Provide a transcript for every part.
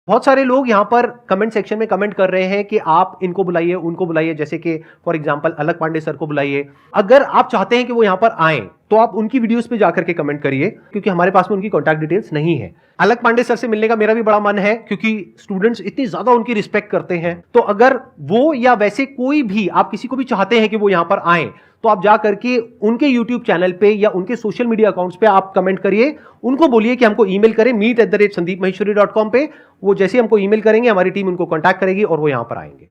बहुत सारे लोग यहाँ पर कमेंट सेक्शन में कमेंट कर रहे हैं कि आप इनको बुलाइए, उनको बुलाइए, जैसे कि for example Alakh Pandey sir को बुलाइए। अगर आप चाहते हैं कि वो यहाँ पर आए तो आप उनकी वीडियोस पे जाकर के कमेंट करिए, क्योंकि हमारे पास में उनकी कॉन्टैक्ट डिटेल्स नहीं है। अलक पांडे सर से मिलने का मेरा भी बड़ा मन है, क्योंकि स्टूडेंट्स इतनी ज्यादा उनकी रिस्पेक्ट करते हैं। तो अगर वो या वैसे कोई भी आप किसी को भी चाहते हैं कि वो यहाँ पर आए, तो आप जा करके उनके YouTube चैनल पे या उनके सोशल मीडिया अकाउंट्स पे आप कमेंट करिए। उनको बोलिए कि हमको ईमेल करें meet@sandeepmaheshwari.com पे। वो जैसे हमको ईमेल करेंगे, हमारी टीम उनको कांटेक्ट करेगी और वो यहां पर आएंगे।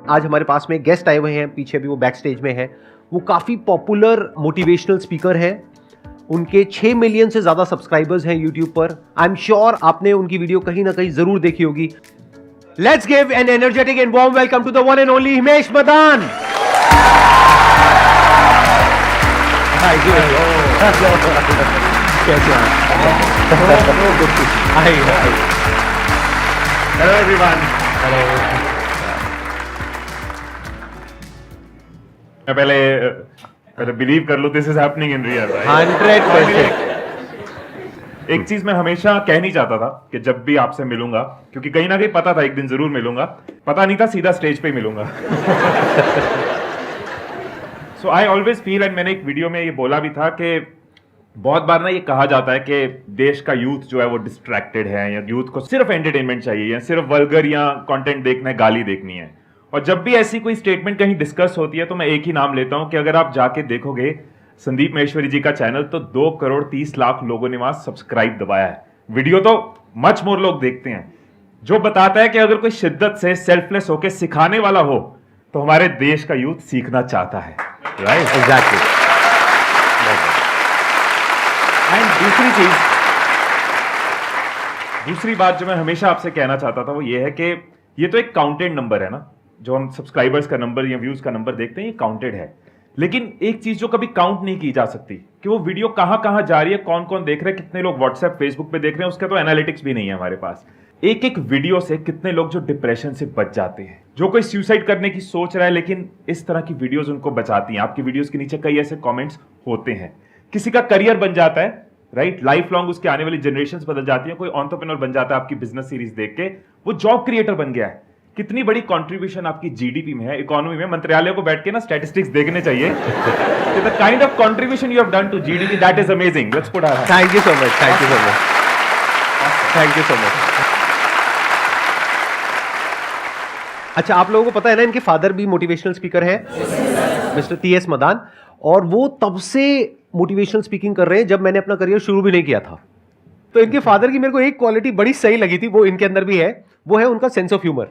आज हमारे पास में गेस्ट आए हुए हैं, पीछे भी वो बैक स्टेज में है। वो काफी पॉपुलर मोटिवेशनल स्पीकर हैं। उनके 6 मिलियन से ज्यादा सब्सक्राइबर्स हैं यूट्यूब पर। आई एम श्योर आपने उनकी वीडियो कहीं ना कहीं जरूर देखी होगी। Let's give an energetic and warm welcome to the one and only Himesh Madan. कैसे हैं? Hello everyone. Hello. मैं पहले बिलीव कर लूं, this is happening in real. 100%। एक चीज मैं हमेशा कहनी चाहता था कि जब भी आपसे मिलूंगा, क्योंकि कहीं ना कहीं पता था एक दिन जरूर मिलूंगा, पता नहीं था सीधा स्टेज पे ही मिलूंगा। सो आई ऑलवेज फील, एंड मैंने एक वीडियो में ये बोला भी था कि बहुत बार ना ये कहा जाता है कि देश का यूथ जो है वो डिस्ट्रैक्टेड है, या यूथ को सिर्फ एंटरटेनमेंट चाहिए, या सिर्फ वल्गर या कंटेंट देखना है, गाली देखनी है। और जब भी ऐसी कोई स्टेटमेंट कहीं डिस्कस होती है तो मैं एक ही नाम लेता हूं कि अगर आप जाके देखोगे संदीप महेश्वरी जी का चैनल, तो 2,30,00,000 लोगों ने वहां सब्सक्राइब दबाया है। वीडियो तो मच मोर लोग देखते हैं, जो बताता है कि अगर कोई शिद्दत से सेल्फलेस होकर सिखाने वाला हो तो हमारे देश का यूथ सीखना चाहता है। Right, exactly. एंड दूसरी बात जो मैं हमेशा आपसे कहना चाहता था वो ये है कि ये तो एक काउंटेड नंबर है ना, जो हम सब्सक्राइबर्स का नंबर या व्यूज का नंबर देखते हैं, ये काउंटेड है। लेकिन एक चीज जो कभी काउंट नहीं की जा सकती कि वो वीडियो कहां कहां जा रही है, कौन कौन देख रहे हैं, कितने लोग व्हाट्सएप फेसबुक पे देख रहे हैं, उसका तो एनालिटिक्स भी नहीं है हमारे पास। एक एक वीडियो से कितने लोग जो डिप्रेशन से बच जाते हैं, जो कोई सुसाइड करने की सोच रहा है, लेकिन इस तरह की वीडियोस उनको बचाती हैं। आपकी वीडियोस के नीचे कई ऐसे कमेंट्स होते हैं, किसी का करियर बन जाता है, राइट, लाइफ लॉन्ग उसके आने वाली जनरेशंस बदल जाती हैं, कोई एंटरप्रेन्योर बन जाता है आपकी बिजनेस सीरीज देख के, वो जॉब क्रिएटर बन गया है। कितनी बड़ी कंट्रीब्यूशन आपकी जीडीपी में है, इकोनॉमी में। मंत्रालय को बैठ के ना स्टैटिस्टिक्स देखने चाहिए। The kind of contribution you have done to GDP, that is amazing. Let's put our hands. Thank you so much, thank you so much, thank you so much. अच्छा, आप लोगों को पता है ना, इनके फादर भी मोटिवेशनल स्पीकर है, मिस्टर TS मदान, और वो तब से मोटिवेशनल स्पीकिंग कर रहे हैं जब मैंने अपना करियर शुरू भी नहीं किया था। तो इनके फादर की मेरे को एक क्वालिटी बड़ी सही लगी थी, वो इनके अंदर भी है, वो है उनका सेंस ऑफ ह्यूमर।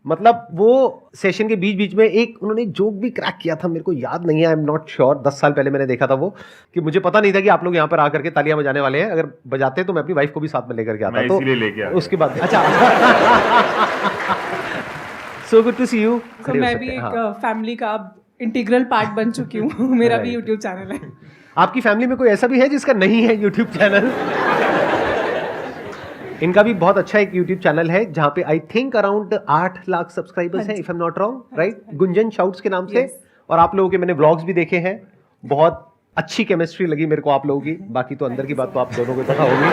मतलब वो सेशन के बीच बीच में उन्होंने एक जोक भी क्रैक किया था, मेरे को याद नहीं है, आई एम नॉट श्योर, 10 साल पहले मैंने देखा था वो, कि मुझे पता नहीं था कि आप लोग यहाँ पर आकर के तालियां बजाने वाले हैं। अगर बजाते तो मैं अपनी वाइफ को भी साथ में लेकर के आता, तो इसीलिए लेके आया। उसके बाद अच्छा। So good to see you. मैं भी एक फैमिली का इंटीग्रल पार्ट बन चुकी हूँ। मेरा भी यूट्यूब चैनल है। आपकी फैमिली में कोई ऐसा भी है जिसका नहीं है यूट्यूब चैनल? इनका भी बहुत अच्छा एक यूट्यूब चैनल है जहां पे I think around 8 lakh subscribers हैं, if I am not wrong, right, Gunjan shouts के नाम से। और आप लोगों के मैंने व्लॉग्स भी देखे हैं, बहुत अच्छी केमिस्ट्री लगी मेरे को आप लोगों की। बाकी तो अंदर की बात तो आप दोनों को पता होगी,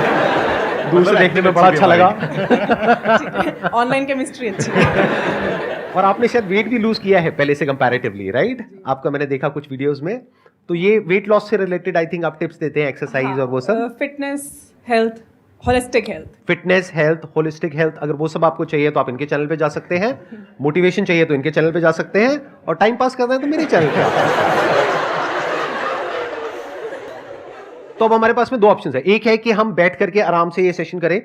दूर से देखने में बड़ा अच्छा लगा। ऑनलाइन केमिस्ट्री अच्छी है। और आपने शायद वेट भी लूज किया है पहले से कंपैरेटिवली, राइट? आपका मैंने देखा कुछ वीडियोस में, तो ये वेट लॉस से रिलेटेड आई थिंक आप टिप्स देते हैं, एक्सरसाइज और वो सब, fitness, health, holistic health. Fitness, health, holistic health, अगर वो सब आपको चाहिए तो आप इनके चैनल पे जा सकते हैं। मोटिवेशन चाहिए तो इनके चैनल पे जा सकते हैं, और टाइम पास करना है तो मेरे चैनल पे आ सकते हैं। तो अब हमारे पास में 2 ऑप्शंस है, एक है कि हम बैठ करके आराम से ये सेशन करें,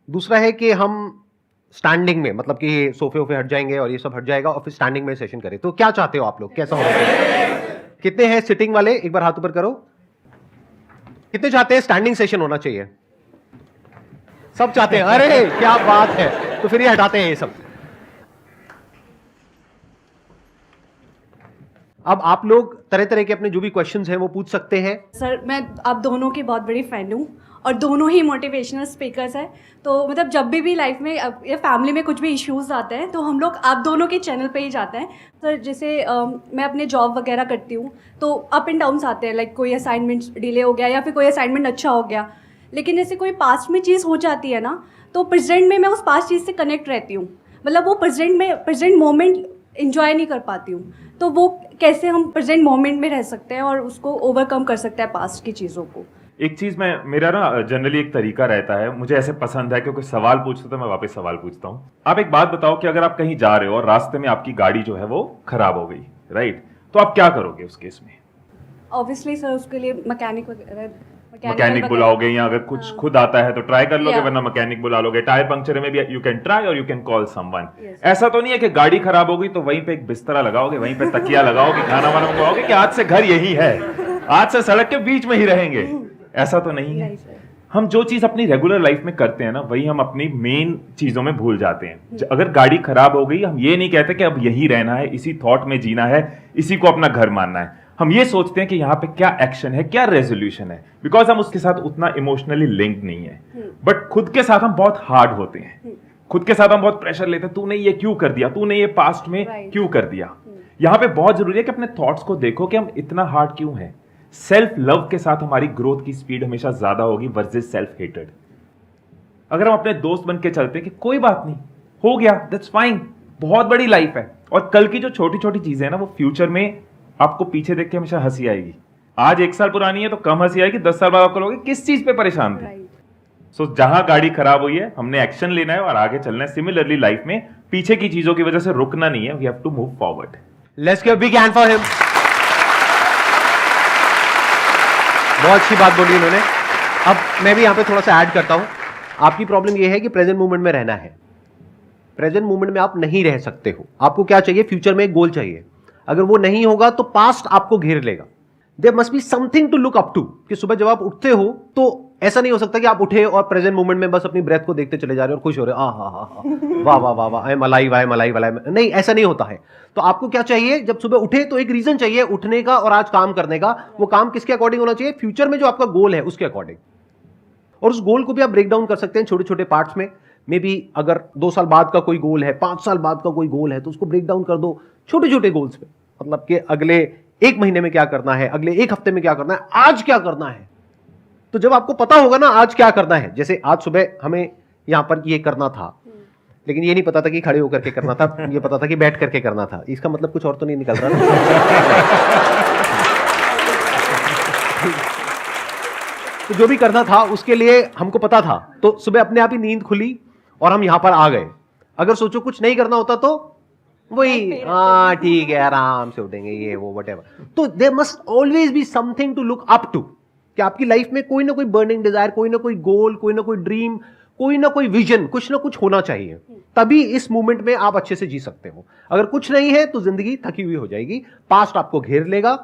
दूसरा है कि हम स्टैंडिंग में, मतलब कि सोफे वोफे हट जाएंगे और ये सब हट जाएगा और फिर स्टैंडिंग में सेशन करें। तो क्या चाहते हो आप लोग, कैसा होगा? कितने हैं सिटिंग वाले, एक बार हाथ ऊपर करो। कितने चाहते हैं स्टैंडिंग सेशन होना चाहिए? सब चाहते हैं, अरे क्या बात है। तो फिर ये हटाते हैं ये सब। अब आप लोग तरह तरह के अपने जो भी क्वेश्चंस हैं वो पूछ सकते हैं। सर मैं आप दोनों की बहुत बड़ी फ़ैन हूँ और दोनों ही मोटिवेशनल स्पीकर्स हैं। तो मतलब जब भी लाइफ में या फैमिली में कुछ भी इश्यूज आते हैं तो हम लोग आप दोनों के चैनल पे ही जाते हैं। सर जैसे मैं अपने जॉब वगैरह करती हूँ तो अप एंड डाउन्स आते हैं, लाइक कोई असाइनमेंट डिले हो गया या फिर कोई असाइनमेंट अच्छा हो गया। लेकिन जैसे कोई पास्ट में चीज़ हो जाती है ना, तो प्रेजेंट में मैं उस पास्ट चीज़ से कनेक्ट रहती हूँ। मतलब वो प्रेजेंट मोमेंट इंजॉय नहीं कर पाती हूँ। तो वो कैसे हम प्रेजेंट मोमेंट में रह सकते हैं और उसको ओवरकम कर सकते हैं पास्ट की चीज़ों को। एक चीज मेरा ना जनरली एक तरीका रहता है, मुझे ऐसे पसंद है क्योंकि सवाल पूछते तो मैं वापस सवाल पूछता हूँ। आप एक बात बताओ कि अगर आप कहीं जा रहे हो और रास्ते में आपकी गाड़ी जो है वो खराब हो गई, राइट, तो आप क्या करोगे उस केस में? ऑब्वियसली सर उसके लिए मैकेनिक बुलाओगे, या अगर कुछ खुद आता है तो ट्राई कर लोगे, वरना मैकेनिक बुला लोगे। टायर पंक्चर में भी यू कैन ट्राई और यू कैन कॉल समवन। ऐसा तो नहीं है कि गाड़ी खराब हो गई तो वहीं पे एक बिस्तरा लगाओगे, वहीं पे तकिया लगाओगे, खाना वाना मंगवाओगे कि आज से घर यही है, आज से सड़क के बीच में ही रहेंगे। ऐसा तो नहीं है। हम जो चीज अपनी रेगुलर लाइफ में करते हैं ना, वही हम अपनी मेन चीजों में भूल जाते हैं। अगर गाड़ी खराब हो गई, हम ये नहीं कहते कि अब यही रहना है, इसी थॉट में जीना है, इसी को अपना घर मानना है। हम ये सोचते हैं कि यहाँ पे क्या एक्शन है, क्या रेजोल्यूशन है, बिकॉज हम उसके साथ उतना इमोशनली लिंक्ड नहीं है। बट खुद के साथ हम बहुत हार्ड होते हैं, खुद के साथ हम बहुत प्रेशर लेते हैं। तूने ये क्यों कर दिया, तूने ये पास्ट में क्यों कर दिया। यहाँ पे बहुत जरूरी है कि अपने थॉट्स को देखो कि हम इतना हार्ड क्यों है। सेल्फ लव के साथ हमारी ग्रोथ की स्पीड हमेशा ज्यादा होगी वर्सेस सेल्फ हेटेड। अगर हम अपने दोस्त बन के चलते हैं कि कोई बात नहीं, हो गया, दैट्स फाइन, बहुत बड़ी लाइफ है, और कल की जो छोटी छोटी चीजें हैं ना, वो फ्यूचर में आपको पीछे देख के हमेशा हंसी आएगी। आज 1 साल पुरानी है तो कम हंसी आएगी, 10 साल बाद आपको लोगे किस चीज पे परेशान थे। सो जहां गाड़ी खराब हुई है, हमने एक्शन लेना है और आगे चलना है। सिमिलरली लाइफ में पीछे की चीजों की वजह से रुकना नहीं है, we have to move forward. Let's give a big hand for him. बहुत अच्छी बात बोली इन्होंने। अब मैं भी यहां पे थोड़ा सा ऐड करता हूं। आपकी प्रॉब्लम यह है कि प्रेजेंट मोमेंट में रहना है। प्रेजेंट मोमेंट में आप नहीं रह सकते हो। आपको क्या चाहिए? फ्यूचर में एक गोल चाहिए। अगर वो नहीं होगा तो पास्ट आपको घेर लेगा। There must be something to look up to, कि सुबह जब आप उठते हो तो ऐसा नहीं हो सकता कि आप उठे और प्रेजेंट मोमेंट में बस अपनी ब्रेथ को देखते चले जा रहे हो और खुश हो रहे हो, वाह वाह वाह वाह, I am alive, I am alive, alive. नहीं, ऐसा नहीं होता है। तो आपको क्या चाहिए? जब सुबह उठे तो एक रीजन चाहिए उठने का और आज काम करने का। वो काम किसके अकॉर्डिंग होना चाहिए? फ्यूचर में जो आपका गोल है उसके अकॉर्डिंग। और उस गोल को भी आप ब्रेक डाउन कर सकते हैं छोटे छोटे पार्ट्स में। मे बी अगर 2 साल बाद का कोई गोल है, 5 साल बाद का कोई गोल है, तो उसको ब्रेक डाउन कर दो छोटे छोटे गोल्स में। मतलब कि अगले 1 महीने में क्या करना है, अगले 1 हफ्ते में क्या करना है, आज क्या करना है। तो जब आपको पता होगा ना आज क्या करना है, जैसे आज सुबह हमें यहां पर ये करना था, लेकिन ये नहीं पता था कि खड़े होकर के करना था, ये पता था कि बैठ करके करना था। इसका मतलब कुछ और तो नहीं निकल रहा ना। तो जो भी करना था उसके लिए हमको पता था, तो सुबह अपने आप ही नींद खुली और हम यहां पर आ गए। अगर सोचो कुछ नहीं करना होता तो वही, हाँ ठीक है, आराम से उठेंगे, ये वो व्हाटएवर। तो there must always be something to look up to, कि आपकी लाइफ में कोई ना कोई बर्निंग डिजायर, कोई ना कोई गोल, कोई ना कोई ड्रीम, कोई ना कोई विजन, कुछ ना कुछ होना चाहिए। तभी इस मूवमेंट में आप अच्छे से जी सकते हो। अगर कुछ नहीं है तो जिंदगी थकी हुई हो जाएगी। पास्ट आपको घेर लेगा।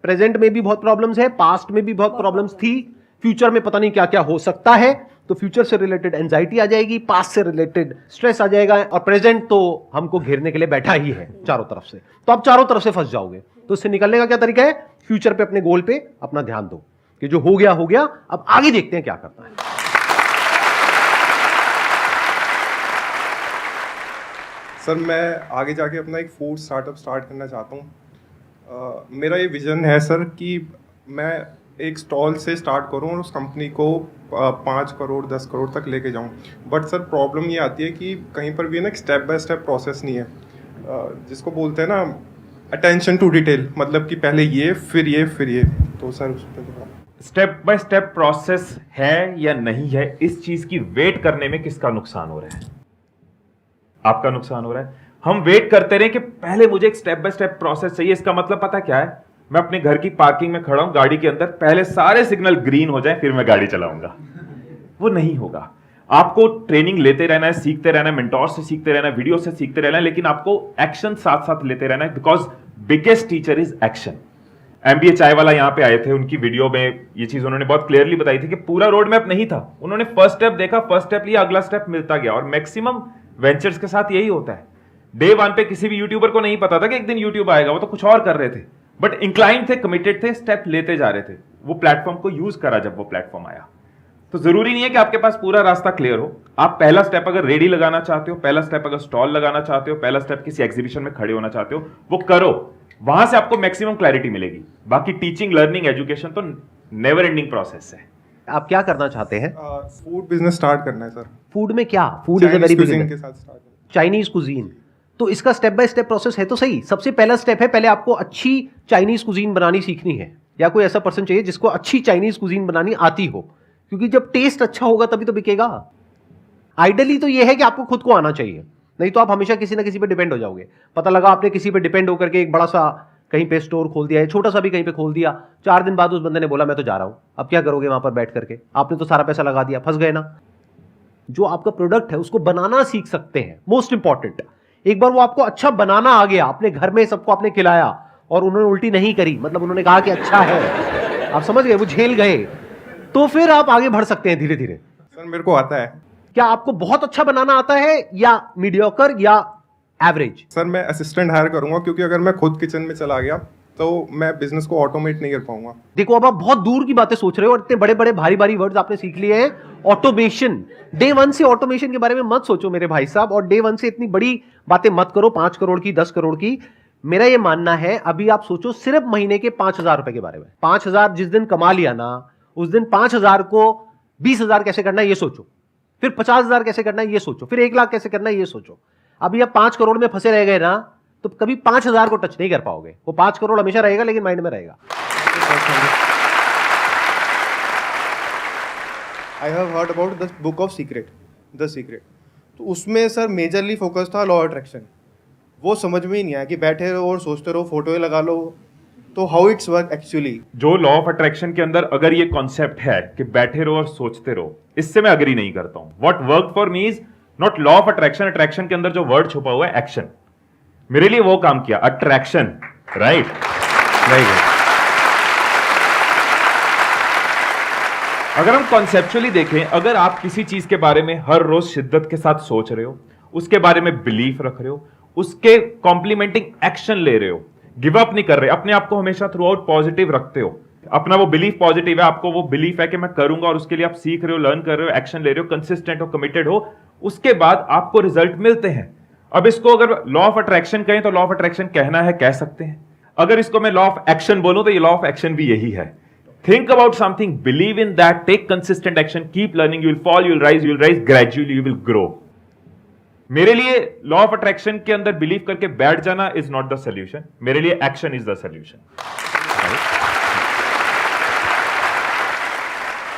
प्रेजेंट में भी बहुत प्रॉब्लम्स है, पास्ट में भी बहुत प्रॉब्लम्स थी, फ्यूचर में पता नहीं क्या क्या हो सकता है। तो फ्यूचर से रिलेटेड एंजाइटी आ जाएगी, पास्ट से रिलेटेड स्ट्रेस आ जाएगा, और प्रेजेंट तो हमको घेरने के लिए बैठा ही है चारों तरफ से। तो आप चारों तरफ से फंस जाओगे। तो इससे निकलने का क्या तरीका है? फ्यूचर पे, अपने गोल पे अपना ध्यान दो कि जो हो गया, अब आगे देखते हैं क्या करना है। सर मैं आगे जाके अपना एक फूड स्टार्टअप स्टार्ट करना चाहता हूँ। मेरा ये विज़न है सर कि मैं एक स्टॉल से स्टार्ट करूँ और उस कंपनी को 5 करोड़ 10 करोड़ तक लेके जाऊँ। बट सर प्रॉब्लम ये आती है कि कहीं पर भी है ना, स्टेप बाय स्टेप प्रोसेस नहीं है, जिसको बोलते हैं ना अटेंशन टू डिटेल, मतलब कि पहले ये फिर ये फिर ये। तो सर उस पर स्टेप बाय स्टेप प्रोसेस है या नहीं है, इस चीज की वेट करने में किसका नुकसान हो रहा है? आपका नुकसान हो रहा है। हम वेट करते रहे कि पहले मुझे एक स्टेप बाय स्टेप प्रोसेस चाहिए। इसका मतलब पता क्या है? मैं अपने घर की पार्किंग में खड़ा हूं, गाड़ी के अंदर, पहले सारे सिग्नल ग्रीन हो जाए फिर मैं गाड़ी चलाऊंगा। वो नहीं होगा। आपको ट्रेनिंग लेते रहना है, सीखते रहना है, मेंटोर से सीखते रहना है, वीडियो से सीखते रहना है, लेकिन आपको एक्शन साथ साथ लेते रहना है, because biggest teacher is action. MBA चाय वाला यहां पे आए थे, उनकी वीडियो में ये चीज उन्होंने बहुत क्लियरली बताई थी कि पूरा रोड मैप नहीं था। उन्होंने फर्स्ट स्टेप देखा, फर्स्ट स्टेप लिया, अगला स्टेप मिलता गया। और मैक्सिमम वेंचर्स के साथ यही होता है। डे 1 पे किसी भी यूट्यूबर को नहीं पता था कि एक दिन यूट्यूब आएगा, वो तो कुछ और कर रहे थे। बट इंक्लाइन थे, कमिटेड थे, स्टेप लेते जा रहे थे। वो प्लेटफॉर्म को यूज करा जब वो प्लेटफॉर्म आया। तो जरूरी नहीं है कि आपके पास पूरा रास्ता क्लियर हो। आप पहला स्टेप अगर रेडी लगाना चाहते हो, पहला स्टेप अगर स्टॉल लगाना चाहते हो, पहला स्टेप किसी एग्जीबिशन में खड़े होना चाहते हो, वो करो। वहां से आपको मैक्सिमम क्लैरिटी मिलेगी। बाकी टीचिंग, लर्निंग, एजुकेशन तो नेवर एंडिंग प्रोसेस है। आप क्या करना चाहते हैं? फूड बिजनेस स्टार्ट करना है सर। फूड में क्या? Food is a very big के साथ स्टार्ट करना चाइनीज कुजीन। तो इसका स्टेप बाय स्टेप प्रोसेस है तो सही। सबसे पहला स्टेप है, पहले आपको अच्छी चाइनीज कुजीन बनानी सीखनी है, या कोई ऐसा पर्सन चाहिए जिसको अच्छी चाइनीज कुजीन बनानी आती हो, क्योंकि जब टेस्ट अच्छा होगा तभी तो बिकेगा। आइडियली तो ये है कि आपको खुद को आना चाहिए, नहीं तो आप हमेशा किसी ना किसी पे डिपेंड हो जाओगे। पता लगा आपने किसी पे डिपेंड होकर के एक बड़ा सा कहीं पे स्टोर खोल दिया है, छोटा सा भी कहीं पे खोल दिया, 4 दिन बाद उस बंदे ने बोला मैं तो जा रहा हूं। अब क्या करोगे वहां पर बैठ करके? आपने तो सारा पैसा लगा दिया, फंस गए ना। जो आपका प्रोडक्ट है उसको बनाना सीख सकते हैं, मोस्ट इंपॉर्टेंट। एक बार वो आपको अच्छा बनाना आ गया, अपने घर में सबको आपने खिलाया और उन्होंने उल्टी नहीं करी, मतलब उन्होंने कहा कि अच्छा है, आप समझ गए, वो झेल गए, तो फिर आप आगे बढ़ सकते हैं धीरे धीरे। सर मेरे को आता है। क्या आपको बहुत अच्छा बनाना आता है या मीडियोकर या एवरेज? सर मैं असिस्टेंट हायर करूंगा, क्योंकि अगर मैं खुद किचन में चला गया तो मैं बिजनेस को ऑटोमेट नहीं कर पाऊंगा। देखो अब आप बहुत दूर की बातें सोच रहे हो और इतने बड़े बड़े भारी भारी वर्ड्स आपने सीख लिए हैं। ऑटोमेशन, डे 1 से ऑटोमेशन के बारे में मत सोचो मेरे भाई साहब, और डे 1 से इतनी बड़ी बातें मत करो, 5 करोड़ की, 10 करोड़ की। मेरा ये मानना है अभी आप सोचो सिर्फ महीने के 5,000 रुपए के बारे में। 5,000 जिस दिन कमा लिया ना, उस दिन 5,000 को 20,000 कैसे करना है ये सोचो, फिर 50,000 कैसे करना है ये सोचो, फिर 1 लाख कैसे करना है ये सोचो। अभी आप 5 करोड़ में फंसे रह गए ना, तो कभी 5,000 को टच नहीं कर पाओगे। वो 5 करोड़ हमेशा रहेगा लेकिन माइंड में रहेगा। I have heard about the book of secret, the secret. तो उसमें सर मेजरली फोकस था लॉ अट्रैक्शन। वो समझ में ही नहीं आया कि बैठे रहो और सोचते रहो, फोटो लगा लो, तो हाउ इट्स वर्क एक्चुअली। जो लॉ ऑफ अट्रैक्शन के अंदर अगर ये कॉन्सेप्ट है कि बैठे रहो और सोचते रहो, इससे मैं अग्री नहीं करता हूं। What work for me is not law of attraction. Attraction के अंदर जो वर्ड छुपा हुआ है एक्शन, मेरे लिए वो काम किया, अट्रैक्शन, राइट। अगर हम कॉन्सेप्चुअली देखें, अगर आप किसी चीज के बारे में हर रोज शिद्दत के साथ सोच रहे हो, उसके बारे में बिलीफ रख रहे हो, उसके कॉम्प्लीमेंटिंग एक्शन ले रहे हो, गिव अप नहीं कर रहे, अपने आप को हमेशा थ्रू आउट पॉजिटिव रखते हो, अपना वो बिलीफ पॉजिटिव है, आपको वो बिलीफ है कि मैं करूंगा, और उसके लिए आप सीख रहे हो, लर्न कर रहे हो, एक्शन ले रहे हो, कंसिस्टेंट हो, कमिटेड हो, उसके बाद आपको रिजल्ट मिलते हैं। अब इसको अगर लॉ ऑफ अट्रैक्शन कहें तो लॉ ऑफ अट्रैक्शन कहना है, कह सकते हैं। अगर इसको मैं लॉ ऑफ एक्शन बोलूं तो ये लॉ ऑफ एक्शन भी यही है। Think about something, believe in that, take consistent action, keep learning, you will fall, you will rise, gradually you will grow. मेरे लिए लॉ ऑफ अट्रैक्शन के अंदर बिलीव करके बैठ जाना इज नॉट द सोल्यूशन, मेरे लिए action is the solution.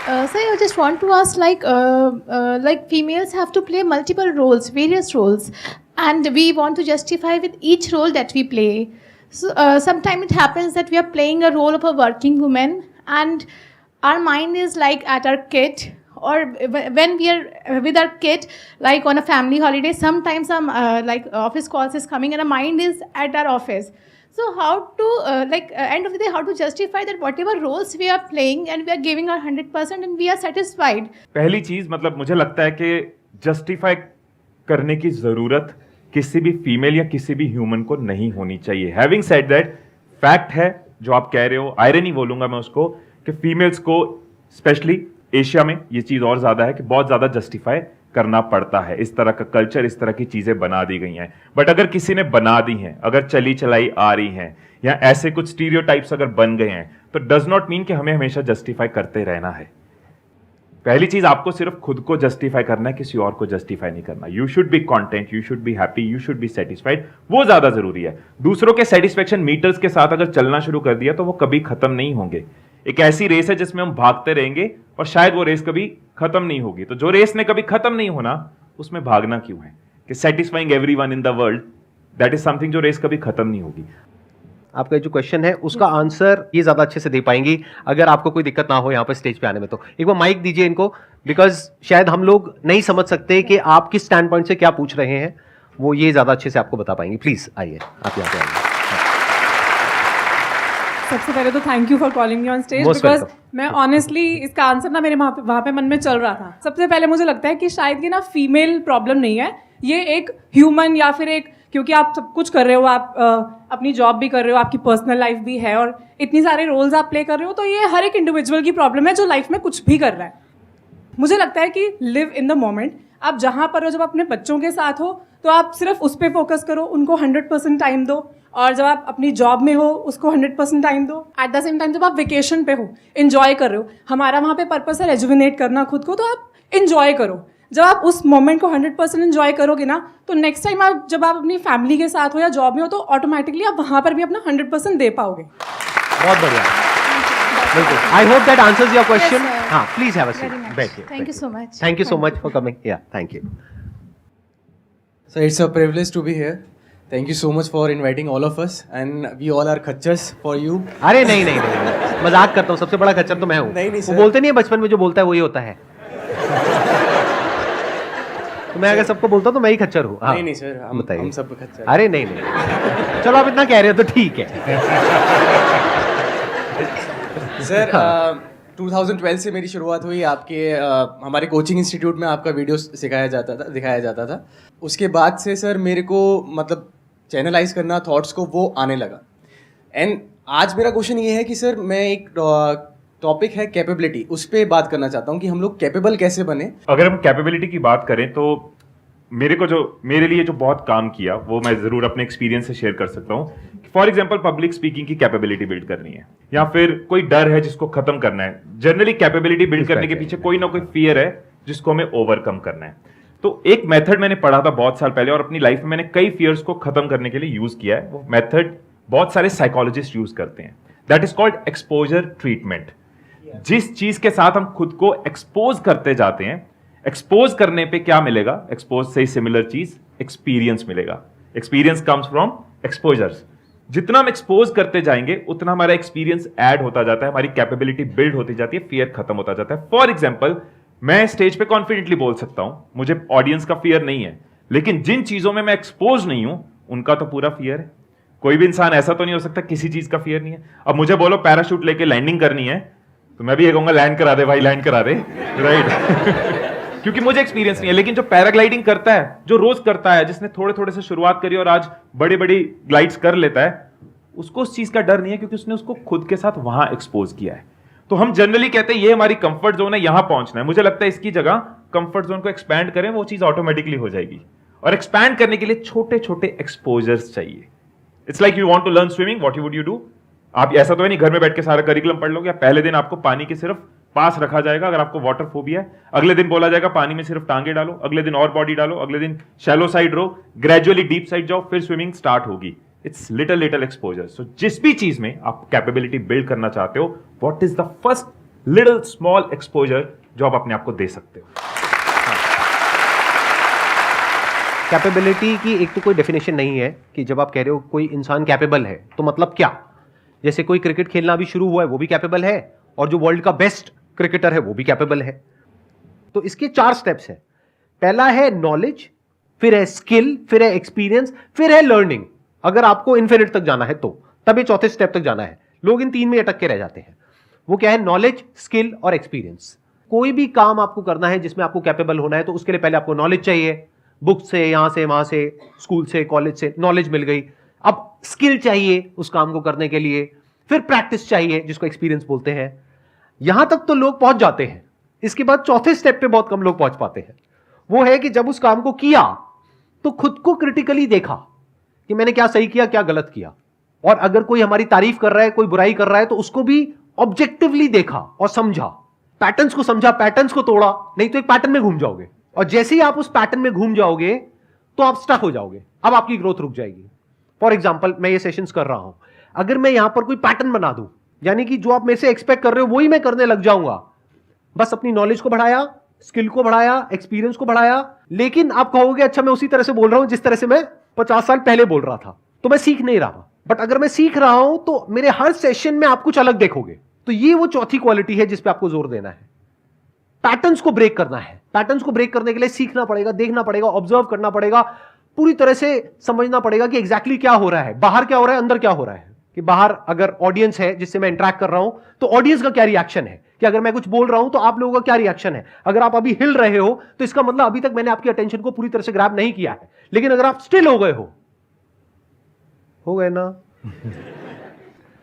Sir, I just want to ask, like females have to play multiple roles, various roles, and we want to justify with each role that we play. So sometimes it happens that we are playing a role of a working woman, and our mind is like at our kid, or when we are with our kid, like on a family holiday. Sometimes some like office calls is coming, and our mind is at our office. So how to end of the day, how to justify that whatever roles we are playing and we are giving our 100% and we are satisfied? पहली चीज, मतलब मुझे लगता है कि justify करने की जरूरत किसी भी फीमेल या किसी भी ह्यूमन को नहीं होनी चाहिए। हैविंग सेड दैट, फैक्ट है जो आप कह रहे हो, आयरनी बोलूंगा मैं उसको, कि फीमेल्स को स्पेशली एशिया में ये चीज और ज्यादा है कि बहुत ज्यादा जस्टिफाई करना पड़ता है। इस तरह का कल्चर, इस तरह की चीजें बना दी गई हैं। बट अगर किसी ने बना दी हैं, अगर चली चलाई आ रही हैं, या ऐसे कुछ स्टीरियोटाइप्स अगर बन गए हैं, तो डज नॉट मीन कि हमें हमेशा जस्टिफाई करते रहना है। पहली चीज, आपको सिर्फ खुद को जस्टिफाई करना है, किसी और को जस्टिफाई नहीं करना। You should be content, you should be happy, you should be satisfied, वो ज्यादा जरूरी है। दूसरों के सेटिस्फेक्शन मीटर्स के साथ अगर चलना शुरू कर दिया तो वो कभी खत्म नहीं होंगे। एक ऐसी रेस है जिसमें हम भागते रहेंगे और शायद वो रेस कभी खत्म नहीं होगी। तो जो रेस ने कभी खत्म नहीं होना, उसमें भागना क्यों है? कि satisfying everyone in the world, that is something जो रेस कभी खत्म नहीं होगी। आपका जो क्वेश्चन है उसका आंसर ये ज्यादा अच्छे से दे पाएंगी अगर आपको कोई दिक्कत ना हो यहाँ पर स्टेज पे आने में। तो एक बार माइक दीजिए इनको, बिकॉज शायद हम लोग नहीं समझ सकते कि आप किस स्टैंड पॉइंट से क्या पूछ रहे हैं, वो ये ज्यादा अच्छे से आपको बता पाएंगे। प्लीज आइए, आप यहाँ पे आइए। सबसे पहले तो thank you for calling me on stage, because मैं ऑनेस्टली इसका आंसर ना मेरे वहाँ पे मन में चल रहा था। सबसे पहले मुझे लगता है कि शायद ये ना फीमेल प्रॉब्लम नहीं है, ये एक ह्यूमन या फिर एक क्योंकि आप सब कुछ कर रहे हो, आप अपनी जॉब भी कर रहे हो, आपकी पर्सनल लाइफ भी है और इतनी सारे रोल्स आप प्ले कर रहे हो, तो ये हर एक इंडिविजुअल की प्रॉब्लम है जो लाइफ में कुछ भी कर रहा है। मुझे लगता है कि लिव इन द मोमेंट, आप जहाँ पर हो, जब अपने बच्चों के साथ हो तो आप सिर्फ उस पर फोकस करो, उनको 100% टाइम दो, और जब आप अपनी जॉब में हो उसको 100% टाइम दो। एट द सेम टाइम जब आप वेकेशन पे हो, इन्जॉय कर रहे हो, हमारा वहाँ पे पर्पस है रेजुविनेट करना खुद को, तो आप इन्जॉय करो। जब आप उस मोमेंट को 100% इन्जॉय करोगे ना, तो नेक्स्ट टाइम आप जब आप अपनी फैमिली के साथ हो या जॉब में हो, तो ऑटोमेटिकली आप वहाँ पर भी अपना 100% दे पाओगे। बहुत बढ़िया, बिल्कुल। I hope that answers your question. हाँ, प्लीज हैव अ सीट, बैठिए। Thank you so much. Thank you so much for coming. Yeah, thank you. So it's a privilege to be here. Thank you so much for inviting all of us, and we all are खच्चर्स for you. अरे नहीं नहीं नहीं, मजाक करता हूँ, सबसे बड़ा खच्चर तो मैं हूँ। नहीं, वो sir. बोलते नहीं है बचपन में जो बोलता है वही होता है। तो मैं अगर सबको बोलता हूँ तो मैं ही खच्चर हूँ। हाँ, नहीं सर, हम सब खच्चर। अरे नहीं नहीं, चलो आप इतना कह रहे हो तो ठीक है। सर 2012 से मेरी शुरुआत हुई आपके हमारे कोचिंग इंस्टीट्यूट में आपका वीडियो दिखाया जाता था। उसके बाद से सर मेरे को मतलब चैनलाइज करना थॉट्स को वो आने लगा। एंड आज मेरा क्वेश्चन ये है कि सर मैं एक टॉपिक है कैपेबिलिटी, उस पर बात करना चाहता हूँ कि हम लोग कैपेबल कैसे बने। अगर हम कैपेबिलिटी की बात करें तो मेरे लिए जो बहुत काम किया वो मैं जरूर अपने एक्सपीरियंस से शेयर कर सकता हूँ। फॉर एग्जाम्पल पब्लिक स्पीकिंग की कैपेबिलिटी बिल्ड करनी है, या फिर कोई डर है जिसको खत्म करना है। जनरली कैपेबिलिटी बिल्ड करने के पीछे कोई ना कोई फियर है जिसको हमें ओवरकम करना है। तो एक मेथड मैंने पढ़ा था बहुत साल पहले, और अपनी लाइफ में मैंने कई फियर्स को खत्म करने के लिए यूज किया है। वो मेथड बहुत सारे साइकोलॉजिस्ट यूज करते हैं। That is called exposure treatment. जिस चीज के साथ हम खुद को एक्सपोज करते जाते हैं, एक्सपोज करने पे क्या मिलेगा? एक्सपोज से सिमिलर चीज एक्सपीरियंस मिलेगा। Experience comes from exposures. जितना हम एक्सपोज करते जाएंगे उतना हमारा एक्सपीरियंस ऐड होता जाता है, हमारी कैपेबिलिटी बिल्ड होती जाती है, फियर खत्म होता जाता है। फॉर एग्जाम्पल मैं स्टेज पे कॉन्फिडेंटली बोल सकता हूं, मुझे ऑडियंस का फियर नहीं है, लेकिन जिन चीजों में मैं एक्सपोज नहीं हूं उनका तो पूरा फियर है। कोई भी इंसान ऐसा तो नहीं हो सकता किसी चीज का फियर नहीं है। अब मुझे बोलो पैराशूट लेके लैंडिंग करनी है तो मैं भी ये कहूंगा लैंड करा दे भाई, लैंड करा दे, राइट? क्योंकि मुझे एक्सपीरियंस नहीं है। लेकिन जो पैराग्लाइडिंग करता है, जो रोज करता है, जिसने थोड़े थोड़े से शुरुआत करी और आज बड़ी बड़ी ग्लाइड्स कर लेता है, उसको उस चीज का डर नहीं है क्योंकि उसने उसको खुद के साथ वहां एक्सपोज किया है। तो हम जनरली कहते हैं ये हमारी कंफर्ट जोन है, यहां पहुंचना है। मुझे लगता है इसकी जगह कंफर्ट जोन को एक्सपैंड करें, वो चीज ऑटोमेटिकली हो जाएगी। और एक्सपैंड करने के लिए छोटे छोटे एक्सपोजर्स चाहिए। It's like you want to learn swimming, what would you do? आप ऐसा तो है नहीं घर में बैठ के सारा करिकुलम पढ़ लोगे। पहले दिन आपको पानी के सिर्फ पास रखा जाएगा अगर आपको वाटर फोबिया है, अगले दिन बोला जाएगा पानी में सिर्फ टांगे डालो, अगले दिन और बॉडी डालो, अगले दिन शैलो साइड रो, ग्रेजुअली डीप साइड जाओ, फिर स्विमिंग स्टार्ट होगी। It's little exposure. सो जिस भी चीज में आप कैपेबिलिटी बिल्ड करना चाहते हो, what is the first little small exposure जो आप अपने आप को दे सकते हो? कैपेबिलिटी की एक तो कोई डेफिनेशन नहीं है कि जब आप कह रहे हो कोई इंसान कैपेबल है तो मतलब क्या? जैसे कोई क्रिकेट खेलना अभी शुरू हुआ है वो भी कैपेबल है, और जो वर्ल्ड का बेस्ट क्रिकेटर है वो भी कैपेबल है। तो इसके 4 स्टेप्स हैं। पहला है नॉलेज, फिर है स्किल, फिर है एक्सपीरियंस, फिर है लर्निंग। अगर आपको इन्फिनिट तक जाना है तो तब ये चौथे स्टेप तक जाना है। लोग इन 3 में अटक के रह जाते हैं। वो क्या है? नॉलेज, स्किल और एक्सपीरियंस। कोई भी काम आपको करना है जिसमें आपको कैपेबल होना है तो उसके लिए पहले आपको नॉलेज चाहिए। बुक से, यहां से, वहां से, स्कूल से, कॉलेज से नॉलेज मिल गई। अब स्किल चाहिए उस काम को करने के लिए, फिर प्रैक्टिस चाहिए जिसको एक्सपीरियंस बोलते हैं। यहां तक तो लोग पहुंच जाते हैं। इसके बाद चौथे स्टेप पे बहुत कम लोग पहुंच पाते हैं। वो है कि जब उस काम को किया तो खुद को क्रिटिकली देखा कि मैंने क्या सही किया, क्या गलत किया, और अगर कोई हमारी तारीफ कर रहा है, कोई बुराई कर रहा है तो उसको भी ऑब्जेक्टिवली देखा और समझा, पैटर्न्स को समझा, पैटर्न्स को तोड़ा। नहीं तो एक पैटर्न में घूम जाओगे, और जैसे ही आप उस पैटर्न में घूम जाओगे तो आप स्टक हो जाओगे। अब आपकी ग्रोथ रुक जाएगी। फॉर एग्जाम्पल मैं ये सेशंस कर रहा हूं, अगर मैं यहां पर कोई पैटर्न बना दूं, यानी कि जो आप मेरे से एक्सपेक्ट कर रहे हो वही मैं करने लग जाऊंगा, बस अपनी नॉलेज को बढ़ाया, स्किल को बढ़ाया, एक्सपीरियंस को बढ़ाया, लेकिन आप कहोगे अच्छा मैं उसी तरह से बोल रहा हूं जिस तरह से मैं 50 साल पहले बोल रहा था, तो मैं सीख नहीं रहा। बट अगर मैं सीख रहा हूं तो मेरे हर सेशन में आप कुछ अलग देखोगे। तो ये वो चौथी क्वालिटी है जिस पे आपको जोर देना है। पैटर्न्स को ब्रेक करना है। पैटर्न्स को ब्रेक करने के लिए सीखना पड़ेगा, देखना पड़ेगा, ऑब्जर्व करना पड़ेगा, पूरी तरह से समझना पड़ेगा कि एग्जैक्टली क्या हो रहा है, बाहर क्या हो रहा है, अंदर क्या हो रहा है। कि बाहर अगर ऑडियंस है जिससे मैं इंटरेक्ट कर रहा हूं तो ऑडियंस का क्या रिएक्शन है, कि अगर मैं कुछ बोल रहा हूं तो आप लोगों का क्या रिएक्शन है। अगर आप अभी हिल रहे हो तो इसका मतलब अभी तक मैंने आपकी अटेंशन को पूरी तरह से ग्रैब नहीं किया है। लेकिन अगर आप स्टिल हो गए हो हो गए ना?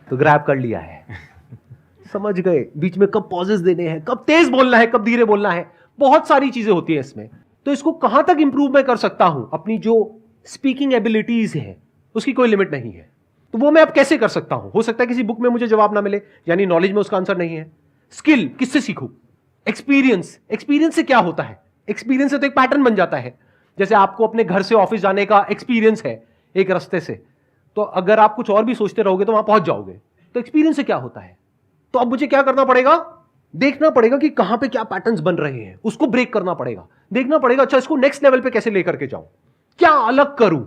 तो ग्रैब कर लिया है, समझ गए बीच में कब पॉजेस देने हैं, कब तेज बोलना है, कब धीरे बोलना है, बहुत सारी चीजें होती है इसमें। तो इसको कहां तक इंप्रूव मैं कर सकता हूं, अपनी जो स्पीकिंग एबिलिटीज है उसकी कोई लिमिट नहीं है। तो वो मैं अब कैसे कर सकता हूं? हो सकता है किसी बुक में मुझे जवाब ना मिले, यानी नॉलेज में उसका आंसर नहीं है। स्किल किससे सीखूं? एक्सपीरियंस, एक्सपीरियंस से क्या होता है? एक्सपीरियंस से तो एक पैटर्न बन जाता है। जैसे आपको अपने घर से ऑफिस जाने का एक्सपीरियंस है एक रास्ते से, तो अगर आप कुछ और भी सोचते रहोगे तो वहां पहुंच जाओगे। तो एक्सपीरियंस से क्या होता है? तो अब मुझे क्या करना पड़ेगा? देखना पड़ेगा कि कहां पे क्या पैटर्न्स बन रहे हैं, उसको ब्रेक करना पड़ेगा। देखना पड़ेगा अच्छा इसको नेक्स्ट लेवल पे कैसे लेकर के जाऊं, क्या अलग करूं।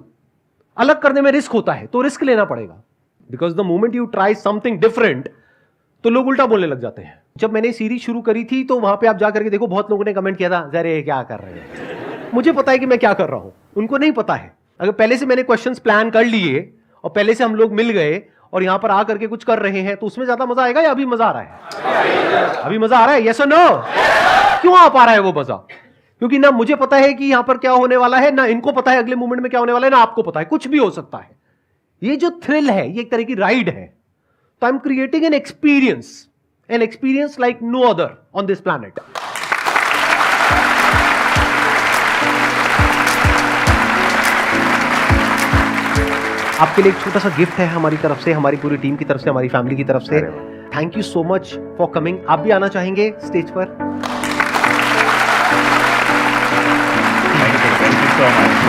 अलग करने में रिस्क होता है, तो रिस्क लेना पड़ेगा। Because the moment you try something different, तो लोग उल्टा बोलने लग जाते हैं। जब मैंने सीरीज शुरू करी थी तो वहां पे आप जाकर के देखो, बहुत लोगों ने कमेंट किया था, अरे क्या कर रहे हैं। मुझे पता है कि मैं क्या कर रहा हूं, उनको नहीं पता है। अगर पहले से मैंने क्वेश्चंस प्लान कर लिए और पहले से हम लोग मिल गए और यहां पर आकर के कुछ कर रहे हैं, तो उसमें ज्यादा मजा आएगा या अभी मजा आ रहा है? अभी मजा आ रहा है, यस और नो? क्यों आ पा रहा है वो मजा? क्योंकि ना मुझे पता है कि यहां पर क्या होने वाला है, ना इनको पता है अगले मोमेंट में क्या होने वाला है, ना आपको पता है, कुछ भी हो सकता है। ये जो थ्रिल है ये एक तरह की राइड है। तो I am creating an experience like no other on this planet. आपके लिए एक छोटा सा गिफ्ट है हमारी तरफ से, हमारी पूरी टीम की तरफ से, हमारी फैमिली की तरफ से। Thank you so much for coming. आप भी आना चाहेंगे स्टेज पर? Thank you so much.